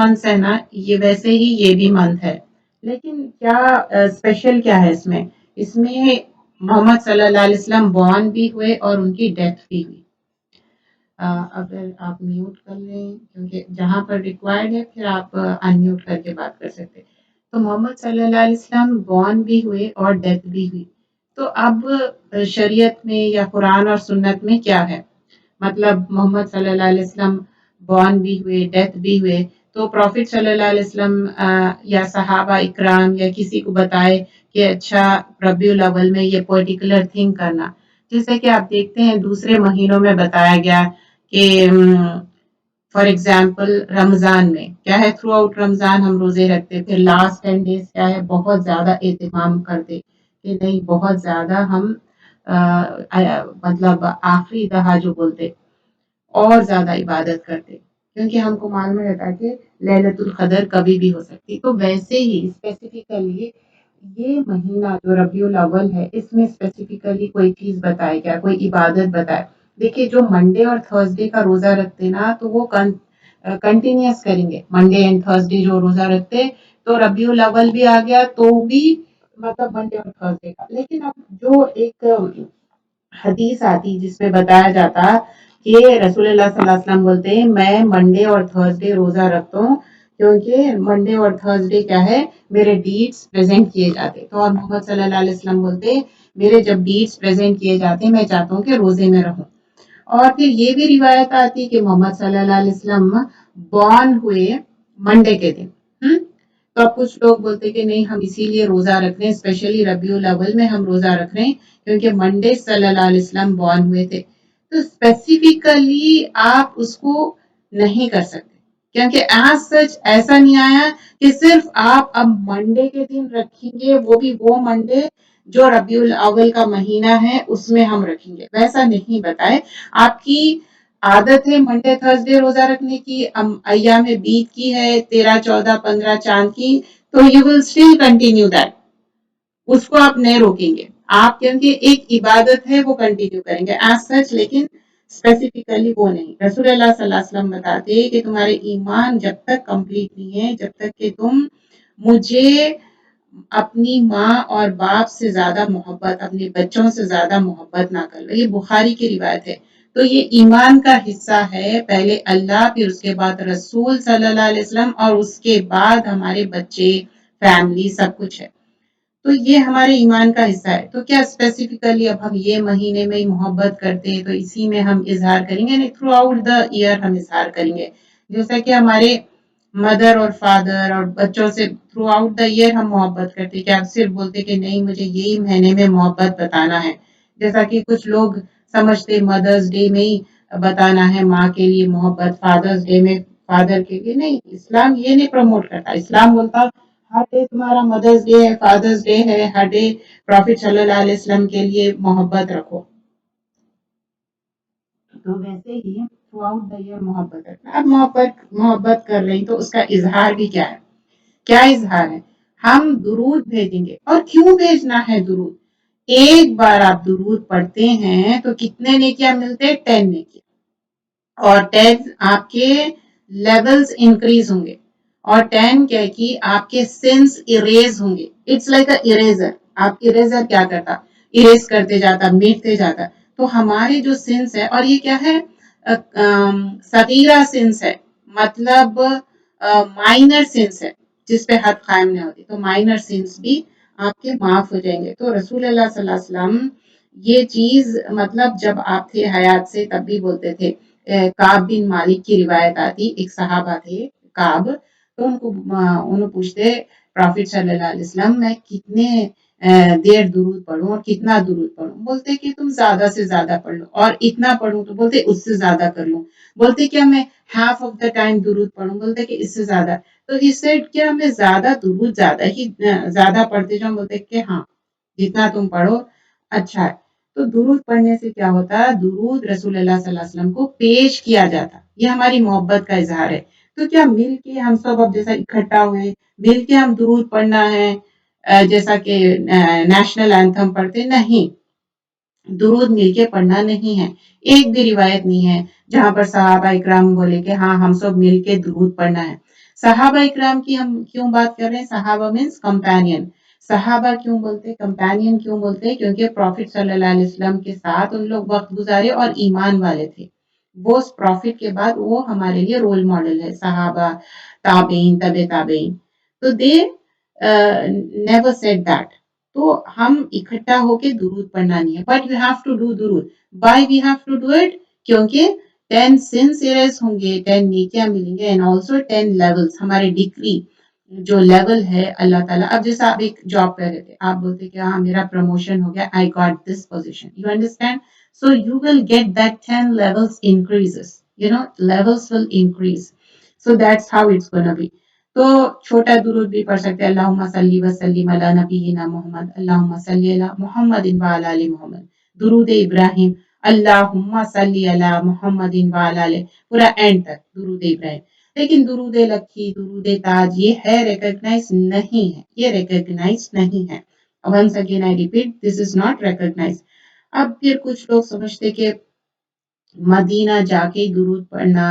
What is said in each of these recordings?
Months ہے نا، یہ ویسے ہی یہ بھی منتھ ہے، لیکن کیا اسپیشل کیا ہے اس میں محمد صلی اللہ علیہ وسلم بورن بھی ہوئے اور ان کی ڈیتھ بھی ہوئی۔ اگر آپ میوٹ کر لیں کیونکہ جہاں پر ریکوائرڈ ہے پھر آپ ان میوٹ کر کے بات کر سکتے ہیں۔ تو محمد صلی اللہ علیہ وسلم بورن بھی ہوئے اور ڈیتھ بھی ہوئی۔ تو اب شریعت میں یا قرآن اور سنت میں کیا ہے؟ مطلب محمد صلی اللہ علیہ وسلم بورن بھی ہوئے، ڈیتھ بھی ہوئے، تو پروفٹ صلی اللہ علیہ وسلم یا صحابہ اکرام یا کسی کو بتائے کہ اچھا ربیع الاول میں یہ پرٹیکولر تھنگ کرنا، جیسے کہ آپ دیکھتے ہیں دوسرے مہینوں میں بتایا گیا کہ فار ایگزامپل رمضان میں کیا ہے، تھرو آؤٹ رمضان ہم روزے رکھتے، پھر لاسٹ 10 days کیا ہے، بہت زیادہ اہتمام کرتے کہ نہیں بہت زیادہ ہم مطلب آخری دہا جو بولتے اور زیادہ عبادت کرتے، کیونکہ ہم کو معلوم رہتا کہ ليلۃ القدر کبھی بھی ہو سکتی۔ تو ویسے ہی اسپیسیفکلی یہ مہینہ جو ربیع الاول ہے اس میں اسپیسیفکلی کوئی چیز بتائے گیا، کوئی عبادت بتائے۔ دیکھیے جو منڈے اور تھرسڈے کا روزہ رکھتے نا تو وہ کنٹینیوس کریں گے، منڈے اینڈ تھرسڈے جو روزہ رکھتے، تو ربیع الاول بھی آ گیا تو بھی مطلب منڈے اور تھرسڈے کا۔ لیکن اب جو ایک حدیث آتی جس میں بتایا جاتا کہ رسول اللہ صلی اللہ علیہ وسلم بولتے ہیں میں منڈے اور تھرسڈے روزہ رکھتا ہوں کیونکہ منڈے اور تھرسڈے کیا ہے میرے ڈیڈز پریزنٹ کیے جاتے، تو اور محمد صلی اللہ علیہ وسلم بولتے میرے جب ڈیڈز پریزنٹ کیے جاتے میں چاہتا ہوں کہ روزے میں رہوں۔ اور پھر یہ بھی روایت آتی کہ محمد صلی اللہ علیہ وسلم بورن ہوئے منڈے کے دن۔ تو اب کچھ لوگ بولتے کہ نہیں ہم اسی لیے روزہ رکھ رہے ہیں، اسپیشلی ربیع الاول میں ہم روزہ رکھ رہے ہیں کیونکہ منڈے صلی اللہ علیہ وسلم بورن ہوئے تھے۔ تو اسپیسیفکلی آپ اس کو نہیں کر سکتے کیونکہ ایز سچ ایسا نہیں آیا کہ صرف آپ اب منڈے کے دن رکھیں گے، وہ بھی وہ منڈے جو ربیع الاول کا مہینہ ہے اس میں ہم رکھیں گے، ویسا نہیں بتائے۔ آپ کی عادت ہے منڈے تھرسڈے روزہ رکھنے کی، ایام بیت کی ہے 13 14 15 چاند کی، تو you will still continue that, اس کو آپ نہیں روکیں گے، آپ کیونکہ ایک عبادت ہے وہ کنٹینیو کریں گے ایز سچ، لیکن اسپیسیفکلی وہ نہیں۔ رسول اللہ صلی اللہ علیہ وسلم بتاتے کہ تمہارے ایمان جب تک کمپلیٹ نہیں ہے، جب تک کہ تم مجھے اپنی ماں اور باپ سے زیادہ محبت، اپنے بچوں سے زیادہ محبت نہ کرو، یہ بخاری کی روایت ہے۔ تو یہ ایمان کا حصہ ہے، پہلے اللہ پھر اس کے بعد رسول صلی اللہ علیہ وسلم اور اس کے بعد ہمارے بچے، فیملی، سب کچھ ہے۔ تو یہ ہمارے ایمان کا حصہ ہے۔ تو کیا اسپیسیفکلی اب ہم یہ مہینے میں ہی محبت کرتے ہیں تو اسی میں ہم اظہار کریں گے؟ نہیں، تھرو آؤٹ دا ایئر ہم اظہار کریں گے، جیسا کہ ہمارے مدر اور فادر اور بچوں سے تھرو آؤٹ دا ایئر ہم محبت کرتے، کہ آپ صرف بولتے کہ نہیں مجھے یہی مہینے میں محبت بتانا ہے، جیسا کہ کچھ لوگ سمجھتے مدرس ڈے میں ہی بتانا ہے ماں کے لیے محبت، فادرس ڈے میں فادر کے لیے نہیں۔ اسلام یہ نہیں پروموٹ کرتا، اسلام بولتا ہر ڈے تمہارا مدرس ڈے ہے، فادرس ڈے ہے، ہر ڈے پروفٹ صلی اللہ علیہ وسلم کے لیے محبت رکھو۔ تو ویسے ہی تھرو آؤٹ دا ایئر محبت رکھنا۔ اب محبت کر رہی تو اس کا اظہار بھی کیا ہے؟ کیا اظہار ہے؟ ہم درود بھیجیں گے، اور کیوں بھیجنا ہے درود؟ ایک بار آپ درود پڑھتے ہیں تو کتنے نیکیاں ملتے؟ 10 نیکیاں، اور 10 آپ کے لیولز انکریز ہوں گے، اور 10 کیا کہ آپ کے سنس اریز ہوں گے۔ اٹس لائک اے اریزر، آپ اریزر کیا کرتا؟ اریز کرتے جاتا، میٹتے جاتا۔ تو ہمارے جو سنس ہے، اور یہ کیا ہے؟ صغیرہ سنس ہے، مطلب مائنر سنس ہے جس پہ حد قائم نہیں ہوتی، تو مائنر سنس بھی آپ کے معاف ہو جائیں گے۔ تو رسول اللہ صلی اللہ علیہ وسلم یہ چیز مطلب جب آپ تھے حیات سے تب بھی بولتے تھے۔ کعب بن مالک کی روایت آتی، ایک صحابہ تھے کعب، تو انہوں پوچھتے پروفٹ صلی اللہ علیہ وسلم میں کتنے دیر درود پڑھوں اور کتنا درود پڑھوں؟ بولتے کہ تم زیادہ سے زیادہ پڑھ لو، اور اتنا پڑھوں تو بولتے اس سے زیادہ کر لوں، بولتے کیا میں ہاف آف دا ٹائم درود پڑھوں؟ بولتے کہ اس سے زیادہ۔ تو ہی سیڈ کیا میں زیادہ درود زیادہ پڑھتے جاؤں؟ بولتے کہ ہاں جتنا تم پڑھو اچھا ہے۔ تو درود پڑھنے سے کیا ہوتا؟ درود رسول اللہ صلی اللہ علیہ وسلم کو پیش کیا جاتا، یہ ہماری محبت کا اظہار ہے۔ تو کیا مل کے ہم سب اب جیسا اکٹھا ہوئے مل کے ہم درود پڑھنا ہے جیسا کہ نیشنل اینتھم پڑھتے؟ نہیں، درود مل کے پڑھنا نہیں ہے۔ ایک بھی روایت نہیں ہے جہاں پر صحابہ اکرام بولے کہ ہاں ہم سب مل کے درود پڑھنا ہے۔ सहाबा इकराम की हम क्यों बात कर रहे हैं? सहाबा मीन्स कंपेनियन। सहाबा क्यों बोलते हैं, कंपेनियन क्यों बोलते हैं? क्योंकि प्रॉफिट सल्लल्लाहु अलैहि वसल्लम के साथ उन लोग वक्त गुजारे और ईमान वाले थे। वो प्रॉफिट के बाद वो हमारे लिए रोल मॉडल है, सहाबा, ताबेइन, तबे ताबेइन। तो दे नेवर सेड दैट। तो हम इकट्ठा होके दुरूद पढ़ना नहीं है, but we have to do दुरूद। Why we have to do it? क्योंकि 10 सिंस इरेज होंगे, 10 नेकियां मिलेंगे एंड ऑल्सो 10 लेवल्स, हमारे डिग्री जो लेवल है अल्लाह ताला। अब जैसे आप एक जॉब पे रहते, आप बोलते कि हाँ मेरा प्रमोशन हो गया, I got this position, you understand? So you will get that 10 levels increases, levels will increase. So that's how it's gonna be. तो छोटा दुरूद भी पढ़ सकते हैं, अल्लाहुम्मा सल्ली व सल्लिम अला नबीना मोहम्मद, अल्लाहुम्मा सल्ली अला मुहम्मदिन व अला आलि मोहम्मद। दुरूद इब्राहिम, अल्लाहुम्मा सल्ली अला मुहम्मदिन व अला आलि, पूरा एंड तक दुरूद इब्राहिम। लेकिन दुरूद लखी, दुरूद ताज ये है रिकॉग्नाइज नहीं है, ये रिकॉग्नाइज नहीं है। Once again I repeat, this is not recognize. अब फिर कुछ लोग समझते कि मदीना जाके दुरूद पढ़ना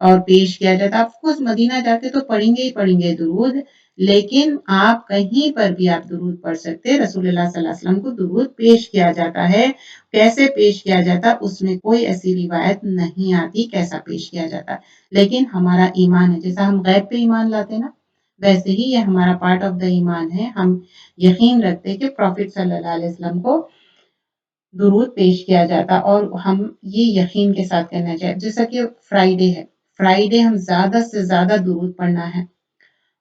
और पेश किया जाता। ऑफ कोर्स मदीना जाके तो पढ़ेंगे ही पढ़ेंगे दुरूद, लेकिन आप कहीं पर भी आप दुरूद पढ़ सकते हैं। रसूलुल्लाह सल्लल्लाहु अलैहि वसल्लम को दुरूद पेश किया जाता है। कैसे पेश किया जाता, उसमें कोई ऐसी रिवायत नहीं आती कैसा पेश किया जाता। लेकिन हमारा ईमान है, जैसा हम गैब पे ईमान लाते ना, वैसे ही ये हमारा पार्ट ऑफ द ईमान है। हम यकीन रखते हैं कि प्रॉफिट सल्लल्लाहु अलैहि वसल्लम को दुरूद पेश किया जाता और हम ये यकीन के साथ करना चाहिए। जैसा कि फ्राइडे है, फ्राइडे हम ज्यादा से ज्यादा दुरूद पढ़ना है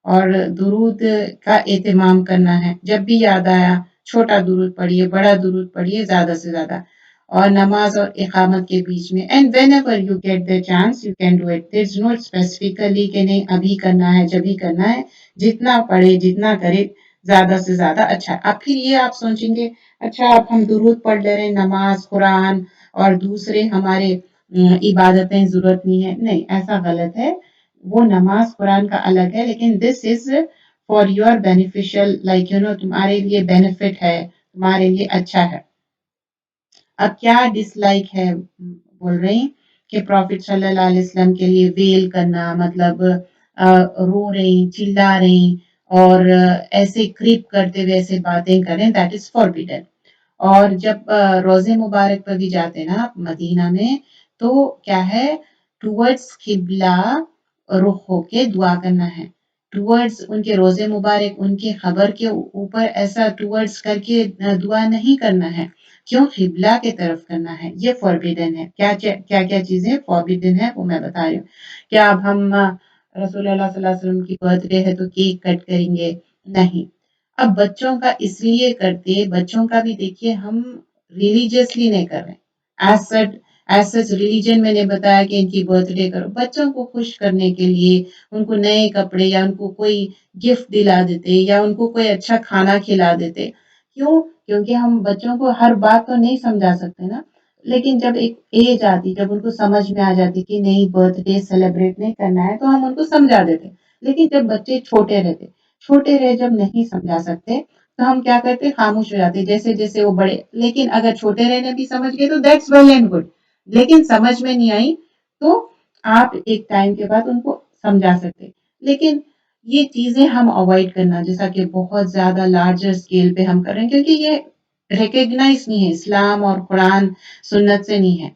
और दुरूद का एहतमाम करना है। जब भी याद आया, छोटा दुरूद पढ़िए, बड़ा दुरूद पढ़िए, ज्यादा से ज्यादा। और नमाज और इकामत के बीच में, and whenever you get the chance you can do it. There is not specifically कि नहीं अभी करना है, जब ही करना है। जितना पढ़े, जितना करे, ज्यादा से ज्यादा अच्छा। अब फिर ये आप सोचेंगे, अच्छा अब हम दुरूद पढ़ ले रहे हैं, नमाज, कुरान और दूसरे हमारे इबादतें जरूरत नहीं है। नहीं, ऐसा गलत है। वो नमाज कुरान का अलग है, लेकिन this is for your beneficial, like तुम्हारे लिए बेनिफिट है, तुम्हारे लिए अच्छा है। अब क्या डिसलाइक है, बोल रहे हैं कि प्रॉफिट सल्लल्लाहु अलैहि वसल्लम के लिए वेल करना, मतलब रो रहे, चिल्ला रहे और ऐसे क्रिप करते हुए ऐसे बातें करें, दैट इज फॉरबिडन। और जब रोजे मुबारक पर भी जाते ना आप मदीना में, तो क्या है, टूवर्ड्स किबला रुख होके दुआ करना है। टूवर्ड्स उनके रोजे मुबारक, उनके खबर के ऊपर ऐसा टूवर्ड्स करके दुआ नहीं करना है। क्यों? किबला की तरफ करना है। ये फॉरबिडन है। क्या क्या क्या चीजें फॉरबिडन है वो मैं बता रही हूँ। क्या अब हम रसूलुल्लाह सल्लल्लाहु अलैहि वसल्लम की बर्थडे है तो केक कट करेंगे? नहीं। अब बच्चों का इसलिए करते, बच्चों का भी देखिए हम रिलीजियसली नहीं कर रहे। एज सच रिलीजन मैंने बताया कि इनकी बर्थडे करो, बच्चों को खुश करने के लिए उनको नए कपड़े या उनको कोई गिफ्ट दिला देते या उनको कोई अच्छा खाना खिला देते। क्यों? क्योंकि हम बच्चों को हर बात तो नहीं समझा सकते ना। लेकिन जब एक एज आती, जब उनको समझ में आ जाती कि नहीं बर्थडे सेलिब्रेट नहीं करना है, तो हम उनको समझा देते। लेकिन जब बच्चे छोटे रहते, छोटे रहे जब नहीं समझा सकते, तो हम क्या करते, खामोश हो जाते जैसे जैसे वो बड़े। लेकिन अगर छोटे रहने भी समझ गए तो दैट्स वेल एंड गुड। लेकिन समझ में नहीं आई तो आप एक टाइम के बाद उनको समझा सकते। लेकिन ये चीजें हम अवॉइड करना, जैसा कि बहुत ज्यादा लार्जर स्केल पे हम कर रहे हैं, क्योंकि ये रिकग्नाइज नहीं है, इस्लाम और कुरान सुन्नत से नहीं है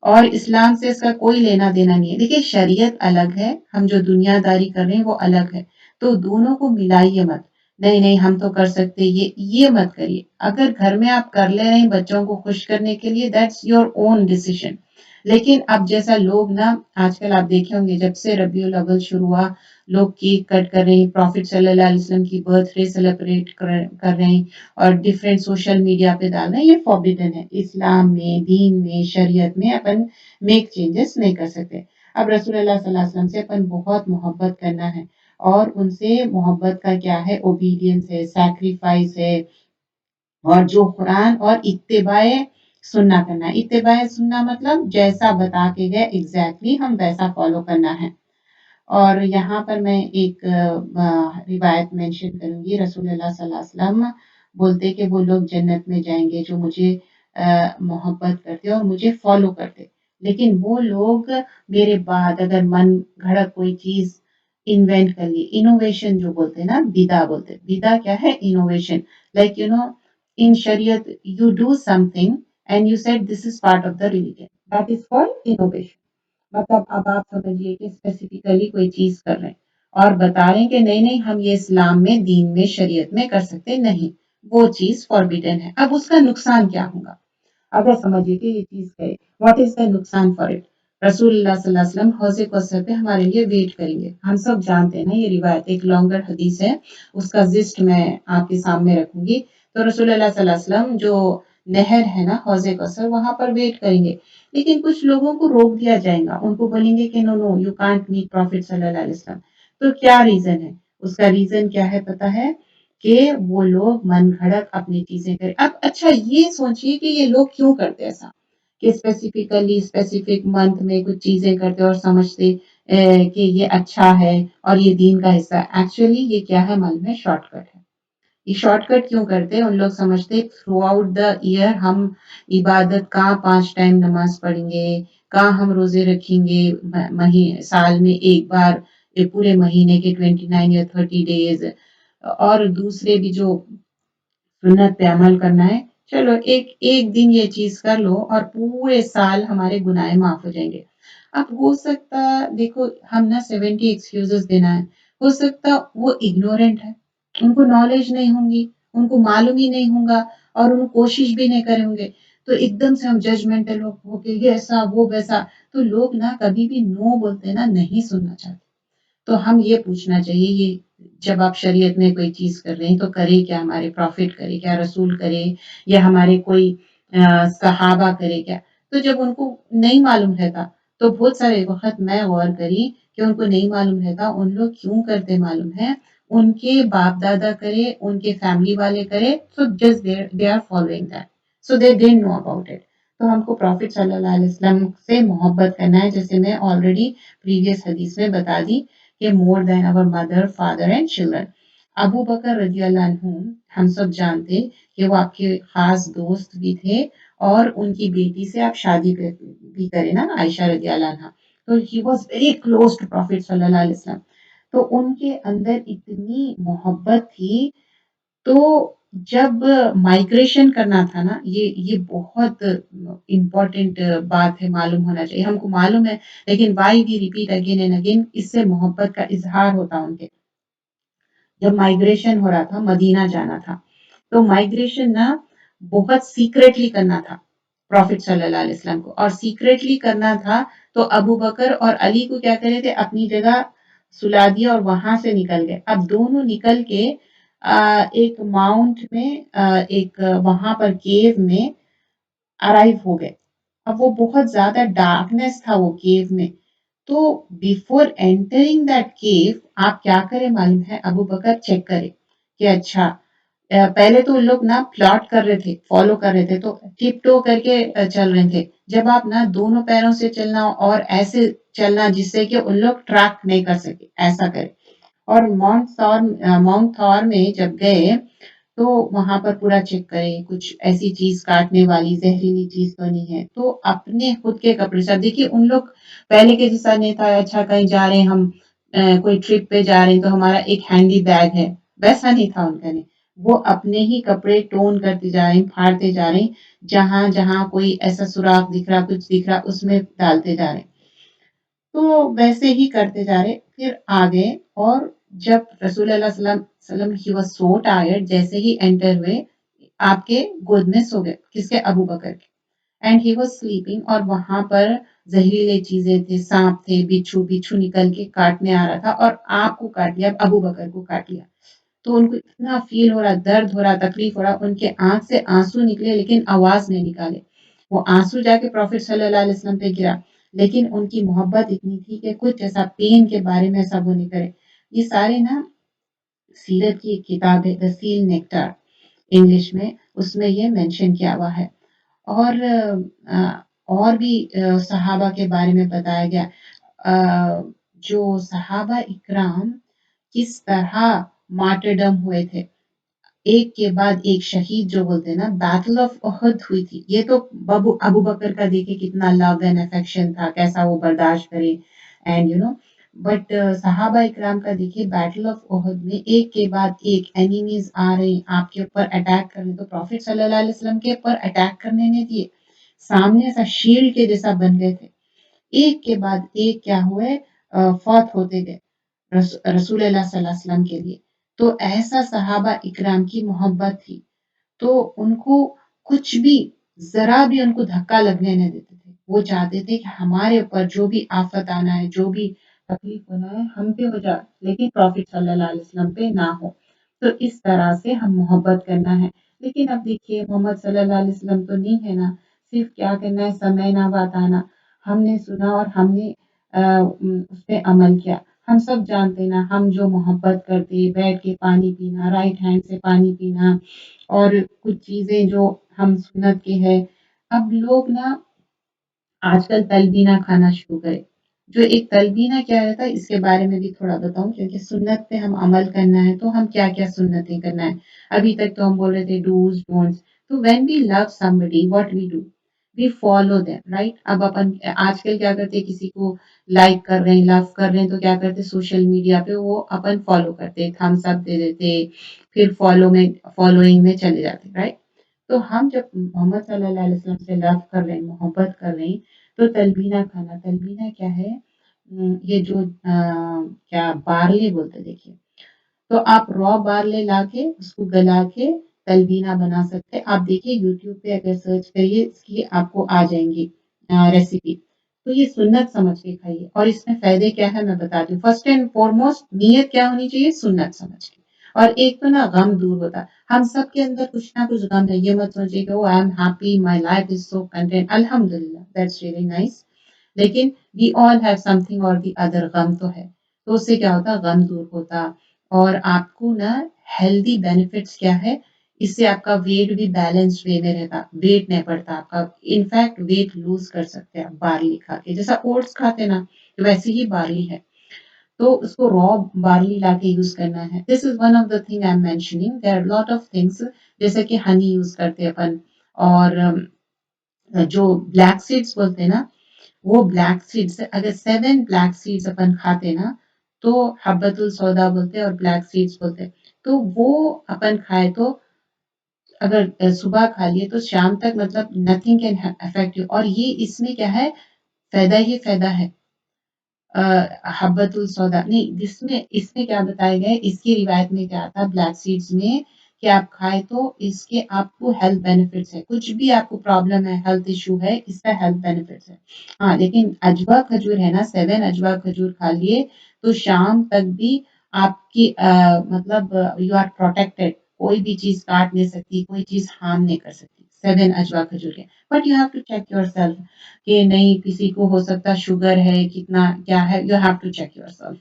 और इस्लाम से इसका कोई लेना देना नहीं है। देखिए शरीयत अलग है, हम जो दुनियादारी कर रहे हैं वो अलग है। तो दोनों को मिलाइए मत। नहीं नहीं हम तो कर सकते, ये मत करिए। अगर घर में आप कर ले रहे हैं बच्चों को खुश करने के लिए, दैट्स योर ओन डिसीजन। लेकिन अब जैसा लोग ना, आजकल आप देखे होंगे जब से रबीउल अव्वल शुरू हुआ, लोग केक कट कर रहे हैं, प्रॉफिट सल्लल्लाहु अलैहि वसल्लम की बर्थडे सेलिब्रेट कर रहे हैं और डिफरेंट सोशल मीडिया पे डाल रहे हैं। ये फॉरबिडन है। इस्लाम में, दीन में, शरीयत में अपन मेक चेंजेस नहीं कर सकते। अब रसूलुल्लाह सल्लल्लाहु अलैहि वसल्लम से अपन बहुत मोहब्बत करना है और उनसे मोहब्बत का क्या है, ओबीडियंस है, सैक्रिफाइस है और जो कुरान और इत्तिबाए सुन्ना करना है। इत्तिबाए सुन्ना मतलब जैसा बता के गए एग्जैक्टली हम वैसा फॉलो करना है। और यहाँ पर मैं एक रिवायत मेंशन करूंगी। रसूलुल्लाह सल्लल्लाहु अलैहि वसल्लम बोलते कि वो लोग जन्नत में जाएंगे जो मुझे मोहब्बत करते और मुझे फॉलो करते। लेकिन वो लोग मेरे बाद अगर मन घड़त कोई चीज इन्वेंट कर लिए इनोवेशन जो बोलते हैं ना बिदा बोलते हैं बिदा क्या है इनोवेशन लाइक इन शरीयत you do something and you said this is part of the religion that is called innovation मतलब अब आप समझिए कि स्पेसिफिकली कोई चीज कर रहे हैं और बता रहे हैं कि नहीं नहीं हम ये इस्लाम में दीन में शरीयत में कर सकते नहीं वो चीज फॉरबिडन है अब उसका नुकसान क्या होगा अगर समझिए कि ये चीज है व्हाट इज द नुकसान फॉर इट रसूलुल्लाह सल्लल्लाहु अलैहि वसल्लम हौज़े कौसर पे हमारे लिए वेट करेंगे हम सब जानते हैं ना ये रिवायत एक लॉन्गर हदीस है उसका जिस्ट मैं आपके सामने रखूंगी तो रसूलुल्लाह सल्लल्लाहु अलैहि वसल्लम जो नहर है ना हौज़े कौसर वहां पर वेट करेंगे लेकिन कुछ लोगों को रोक दिया जाएगा उनको बोलेंगे कि no no you can't meet prophet सल्लल्लाहु अलैहि वसल्लम तो क्या रीजन है उसका रीजन क्या है पता है कि वो लोग मन घड़त अपनी चीजें करें अब अच्छा ये सोचिए कि ये लोग क्यों करते हैं ऐसा कि स्पेसिफिकली स्पेसिफिक मंथ में कुछ चीजें करते और समझते कि ये अच्छा है और ये दीन का हिस्सा है एक्चुअली ये क्या है मालूम है शॉर्टकट है ये शॉर्टकट क्यों करते हैं उन लोग समझते थ्रू आउट द ईयर हम इबादत कहाँ 5 टाइम नमाज पढ़ेंगे कहाँ हम रोजे रखेंगे महीने साल में एक बार ये पूरे महीने के 29 या 30 डेज और दूसरे भी जो सुन्नत पे अमल करना है चलो एक एक दिन ये चीज कर लो और पूरे साल हमारे गुनाह माफ हो जाएंगे अब हो सकता देखो हम ना 70 एक्सक्यूजेस देना है हो सकता वो इग्नोरेंट है उनको नॉलेज नहीं होंगी उनको मालूम ही नहीं होगा और उनको कोशिश भी नहीं करेंगे तो एकदम से हम जजमेंटल हो के ये ऐसा वो वैसा तो लोग ना कभी भी नो बोलते ना नहीं सुनना चाहते तो हम ये पूछना चाहिए ये जब आप शरीयत में कोई चीज कर रहे हैं तो करे क्या हमारे प्रॉफिट करे क्या रसूल करे या हमारे कोई सहाबा करे क्या तो जब उनको नहीं मालूम रहता तो बहुत सारे वक्त मैं गौर करी कि उनको नहीं मालूम रहता उन लोग क्यों करते मालूम है उनके बाप दादा करे उनके फैमिली वाले करे so just they are following that so they didn't know about it तो हमको प्रॉफिट सल्लल्लाहु अलैहि वसल्लम से मोहब्बत करना है जैसे मैं ऑलरेडी प्रीवियस हदीस में बता दी कि more than our mother father and children Abu Bakr रजी अल्लाह अन्हु हम सब जानते कि वो आपके खास दोस्त भी थे और उनकी बेटी से आप शादी भी करें ना आयशा रजी अल्लाह अन्हा तो he was very close to prophet सल्लल्लाहु अलैहि वसल्लम तो उनके अंदर इतनी मोहब्बत थी तो जब माइग्रेशन करना था ना ये बहुत इम्पोर्टेंट बात है मालूम होना चाहिए हमको मालूम है लेकिन why we repeat again and again इससे मोहब्बत का इजहार होता उनके जब माइग्रेशन हो रहा था मदीना जाना था तो माइग्रेशन ना बहुत सीक्रेटली करना था प्रॉफिट सल्लल्लाहु अलैहि वसल्लम को और सीक्रेटली करना था तो अबू बकर और अली को क्या करे थे अपनी जगह सुला दिया और वहां से निकल गए अब दोनों निकल के एक माउंट में एक वहां पर केव में अराइव हो गए अब वो बहुत ज्यादा डार्कनेस था वो केव में तो बिफोर एंटरिंग दैट केव आप क्या करें मालूम है अबू बकर चेक करें कि अच्छा पहले तो उन लोग ना प्लॉट कर रहे थे फॉलो कर रहे थे तो टिप टो करके चल रहे थे जब आप ना दोनों पैरों से चलना और ऐसे चलना जिससे कि उन लोग ट्रैक नहीं कर सके ऐसा करें और माउंट थॉर में जब गए तो वहां पर पूरा चेक करें कुछ ऐसी चीज काटने वाली जहरीली चीज तो नहीं है तो अपने खुद के कपड़े साथ देखिए उन लोग पहले के जैसा नहीं था अच्छा कहीं जा रहे हैं हम कोई ट्रिप पे जा रहे हैं तो हमारा एक हैंडी बैग है वैसा नहीं था उनका नहीं वो अपने ही कपड़े टोन करते जा रहे हैं फाड़ते जा रहे हैं जहां जहां कोई ऐसा सुराख दिख रहा कुछ दिख रहा उसमें डालते जा रहे हैं तो वैसे ही करते जा रहे फिर आगे और जब रसूल सल्लम ही वाज सो टायर्ड जैसे ही एंटर हुए आपके गोद में सो गए किसके अबू बकर के एंड ही वाज स्लीपिंग और वहां पर जहरीले चीजें थे सांप थे बिच्छू बिच्छू निकल के काटने आ रहा था और आपको काट लिया अबू बकर को काट लिया तो उनको इतना फील हो रहा दर्द हो रहा तकलीफ हो रहा उनके आंख से आंसू निकले लेकिन आवाज नहीं निकाले वो आंसू जाके प्रॉफिट सल्लल्लाहु अलैहि वसल्लम पे गिरा लेकिन उनकी मोहब्बत इतनी थी कि कुछ ऐसा पेन के बारे में ऐसा वो नहीं करे ये सारे ना सीरत की एक किताब है द सील नेक्टर इंग्लिश में उसमें ये मेंशन किया हुआ है और और भी सहाबा के बारे में बताया गया जो सहाबा इकराम किस तरह मार्टरडम हुए थे एक के बाद एक शहीद जो बोलते हैं ना बैटल ऑफ ओहद हुई थी ये तो अबू अबू बकर का देखिए कितना लव एंड अफेक्शन था कैसा वो बर्दाश्त करे एंड बट सहाबा इकराम का देखिए बैटल ऑफ ओहद में एक के बाद एक एनिमीज आ रहे हैं आपके ऊपर अटैक करने, तो प्रॉफिट सल्लल्लाहु अलैहि वसल्लम के ऊपर अटैक करने नहीं दिए, सामने ऐसा शील्ड के जैसा बन गए थे, एक के बाद एक क्या हुए फौत होते गए रसूल अल्लाह सल्लल्लाहु अलैहि वसल्लम के लिए। तो ऐसा सहाबा इकराम की मोहब्बत थी, तो उनको कुछ भी जरा भी उनको धक्का लगने नहीं देते थे, वो चाहते थे कि हमारे ऊपर जो भी आफत आना है, जो भी तकलीफ होना है हम पे हो जाए, लेकिन प्रॉफिट सल्लल्लाहु अलैहि वसल्लम पे ना हो। तो इस तरह से हम मोहब्बत करना है। लेकिन अब देखिए मोहम्मद सल्लल्लाहु अलैहि वसल्लम तो नहीं है ना, सिर्फ क्या करना है, समय ना बताना, हमने सुना और हमने उस पे अमल किया। हम सब जानते ना, हम जो मोहब्बत करते बैठ के पानी पीना, राइट हैंड से पानी पीना, और कुछ चीजें जो हम सुन्नत के हैं, अब लोग ना आजकल तलबीना खाना शुरू करे। जो एक तलबीना क्या रहता है इसके बारे में भी थोड़ा बताऊं, क्योंकि सुन्नत पे हम अमल करना है तो हम क्या क्या सुन्नतें करना है। अभी तक तो हम बोल रहे थे डूज डोंट्स, तो when we love somebody what we do, we follow them, right. अब अपन आजकल क्या करते हैं, किसी को लाइक कर रहे हैं, लव कर रहे हैं, तो क्या करते हैं, सोशल मीडिया पे वो अपन फॉलो करते हैं, थम्स अप दे देते, फिर फॉलोइंग में चले जाते, राइट। तो हम जब मोहम्मद सल्लल्लाहु अलैहि वसल्लम से लव कर रहे हैं, मोहब्बत कर रहे हैं, तो तलबीना खाना, तलबीना क्या है, ये जो क्या बार्ले बोलते हैं देखिए, तो आप रॉ बार्ले लाके उसको गला के तलबीना बना सकते हैं। आप देखिए यूट्यूब पे अगर सर्च करिए इसकी आपको आ जाएंगी रेसिपी। तो ये सुन्नत समझ के खाइए, और इसमें फायदे क्या है मैं बताती हूँ। फर्स्ट एंड फॉरमोस्ट नीयत क्या होनी चाहिए, सुन्नत समझ के। और एक तो ना गम दूर होता है, हम सब के अंदर कुछ ना कुछ गम है, ये मत सोचिए कि oh I am happy my life is so content, अल्हम्दुलिल्लाह दैट्स रियली नाइस, लेकिन we all have something or the other, गम तो है। तो उससे क्या होता, गम दूर होता, और आपको ना हेल्दी बेनिफिट्स क्या है, इससे आपका वेट भी बैलेंस्ड वे में रहता, वेट नहीं बढ़ता आपका, इनफैक्ट वेट लूज कर सकते हैं आप बार्ली खा के, जैसा ओट्स खाते ना, तो वैसे ही बार्ली है। तो उसको रॉ बार्ली ला के यूज करना है। This is one of the thing I am mentioning, there are lot of things, जैसे कि हनी यूज करते हैं अपन, और जो ब्लैक सीड्स बोलते हैं ना, वो ब्लैक सीड्स अगर 7 ब्लैक सीड्स अपन खाते ना, तो हब्बतुल सौदा बोलते हैं और ब्लैक सीड्स बोलते हैं, तो वो अपन खाए तो अगर सुबह खा लिए तो शाम तक मतलब नथिंग कैन अफेक्ट यू, और ये इसमें क्या है, फायदा ही फायदा है। हब्बतुल सौदा नहीं, जिसमें इसमें क्या बताया गया है, इसकी रिवायत में क्या आता है ब्लैक सीड्स में, कि आप खाए तो इसके आपको हेल्थ बेनिफिट्स है, कुछ भी आपको प्रॉब्लम है, हेल्थ इशू है, इसका हेल्थ बेनिफिट्स है। हाँ, लेकिन अजवा खजूर है ना, 7 अजवा खजूर खा लिए तो शाम तक भी आपकी मतलब यू आर प्रोटेक्टेड, कोई भी चीज काट नहीं सकती, कोई चीज हार्म नहीं कर सकती 7 अजवा खजूर के। But you have to check yourself, कि नहीं किसी को हो सकता शुगर है, कितना क्या है, you have to check yourself.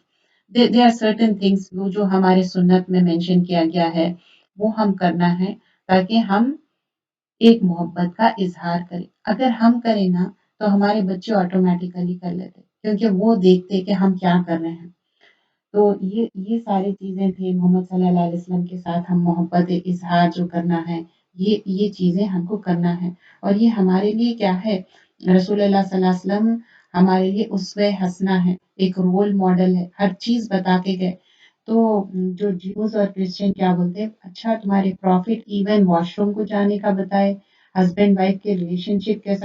There are certain things वो जो हमारे सुन्नत में मेंशन किया गया है, वो हम करना है, ताकि हम एक मोहब्बत का इजहार करें। अगर हम करें ना, तो हमारे बच्चे ऑटोमेटिकली कर लेते, क्योंकि वो देखते कि हम क्या कर रहे हैं। तो ये सारी चीज़ें थी मोहम्मद सल्लल्लाहु अलैहि वसल्लम के साथ हम मोहब्बत इज़हार जो करना है, ये चीज़ें हमको करना है, और ये हमारे लिए क्या है, रसूलुल्लाह सल्लल्लाहु अलैहि वसल्लम हमारे लिए उसवे हसना है, एक रोल मॉडल है, हर चीज़ बता के गए। तो जो ज्यूज़ और क्रिश्चियन क्या बोलते हैं, अच्छा तुम्हारे प्रॉफिट इवन वॉशरूम को जाने का बताए, हस्बैंड वाइफ के रिलेशनशिप कैसा